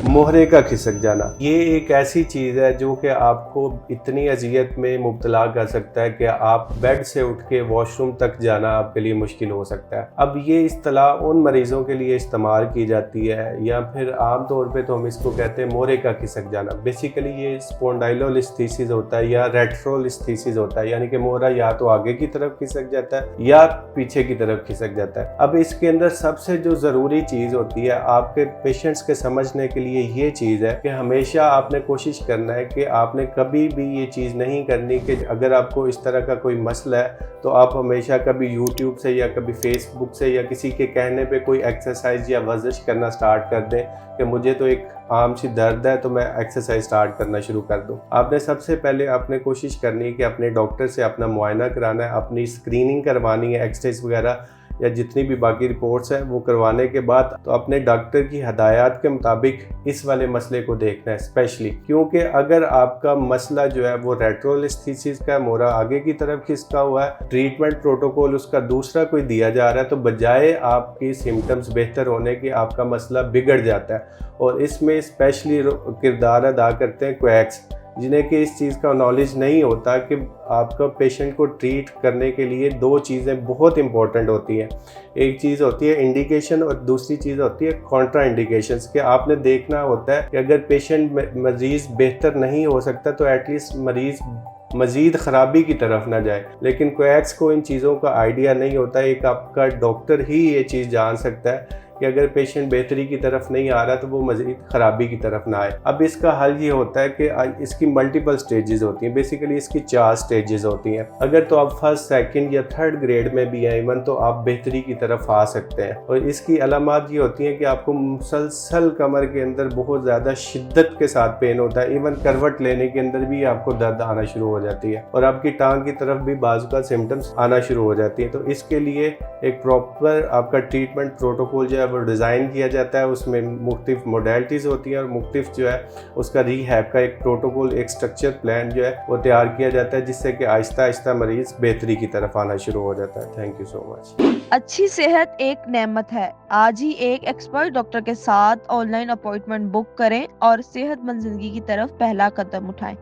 मोहरे का खिसक जाना, ये एक ऐसी चीज़ है जो कि आपको इतनी अजियत में मुब्तला कर सकता है कि आप बेड से उठ के वॉशरूम तक जाना आपके लिए मुश्किल हो सकता है। अब ये इस्तिलाह उन मरीज़ों के लिए इस्तेमाल की जाती है, या फिर आम तौर पे तो हम इसको कहते हैं मोहरे का खिसक जाना। बेसिकली ये स्पॉन्डाइलोलिस्थीसिस होता है या रेट्रोलिस्थीसिस होता है, यानी कि मोहरा या तो आगे की तरफ खिसक जाता है या पीछे की तरफ खिसक जाता है। अब इसके अंदर सबसे जो ज़रूरी चीज़ होती है आपके पेशेंट्स के समझने के लिए ये चीज़ है कि हमेशा आपने कोशिश करना है कि आपने कभी भी ये चीज़ नहीं करनी कि अगर आपको इस तरह का कोई मसला है तो आप हमेशा कभी यूट्यूब से या कभी फेसबुक से या किसी के कहने पे कोई एक्सरसाइज या वर्जिश करना स्टार्ट कर दें कि मुझे तो एक आम सी दर्द है तो मैं एक्सरसाइज स्टार्ट करना शुरू कर दूं। आपने सबसे पहले आपने कोशिश करनी है कि अपने डॉक्टर से अपना मुआयना कराना है, अपनी स्क्रीनिंग करवानी है, एक्सरेज वगैरह या जितनी भी बाकी रिपोर्ट्स हैं वो करवाने के बाद तो अपने डॉक्टर की हदायत के मुताबिक इस वाले मसले को देखना है स्पेशली, क्योंकि अगर आपका मसला जो है वो रेट्रोलिस्थीसिस का, मोहरा आगे की तरफ खिसका हुआ है, ट्रीटमेंट प्रोटोकॉल उसका दूसरा कोई दिया जा रहा है, तो बजाय आपकी सिम्टम्स बेहतर होने की आपका मसला बिगड़ जाता है। और इसमें स्पेशली किरदार अदा करते हैं क्वैक्स, जिन्हें कि इस चीज़ का नॉलेज नहीं होता कि आपका पेशेंट को ट्रीट करने के लिए दो चीज़ें बहुत इंपॉर्टेंट होती हैं। एक चीज़ होती है इंडिकेशन और दूसरी चीज़ होती है कॉन्ट्रा इंडिकेशंस, कि आपने देखना होता है कि अगर पेशेंट मरीज़ बेहतर नहीं हो सकता तो एटलीस्ट मरीज़ मज़ीद ख़राबी की तरफ ना जाए। लेकिन क्वैक्स को इन चीज़ों का आइडिया नहीं होता, एक आपका डॉक्टर ही ये चीज़ जान सकता है कि अगर पेशेंट बेहतरी की तरफ नहीं आ रहा तो वो मज़ीद ख़राबी की तरफ ना आए। अब इसका हल ये होता है कि इसकी मल्टीपल स्टेजेस होती हैं, बेसिकली इसकी 4 स्टेजेस होती हैं। अगर तो आप फर्स्ट, सेकंड या थर्ड ग्रेड में भी हैं इवन, तो आप बेहतरी की तरफ आ सकते हैं। और इसकी अलामात ये होती हैं कि आपको मुसलसल कमर के अंदर बहुत ज़्यादा शिद्दत के साथ पेन होता है, इवन करवट लेने के अंदर भी आपको दर्द आना शुरू हो जाती है और आपकी टांग की तरफ भी बाजू का सिम्टम्स आना शुरू हो जाती है। तो इसके लिए एक प्रॉपर आपका ट्रीटमेंट प्रोटोकॉल जो है वो डिज़ाइन किया जाता है, उसमें मुख्तलिफ मोडेलिटीज़ होती हैं और मुख्तलिफ जो है उसका रीहैब का एक प्रोटोकॉल, एक स्ट्रक्चर प्लान जो है वो तैयार किया जाता है, जिससे कि आहिस्ता आहिस्ता मरीज़ बेहतरी की तरफ आना शुरू हो जाता है। Thank you so much. अच्छी सेहत एक नेमत है। आज ही एक एक्सपर्ट डॉक्टर के साथ ऑनलाइन अपॉइंटमेंट बुक करें और सेहतमंद जिंदगी की तरफ पहला कदम उठाएं।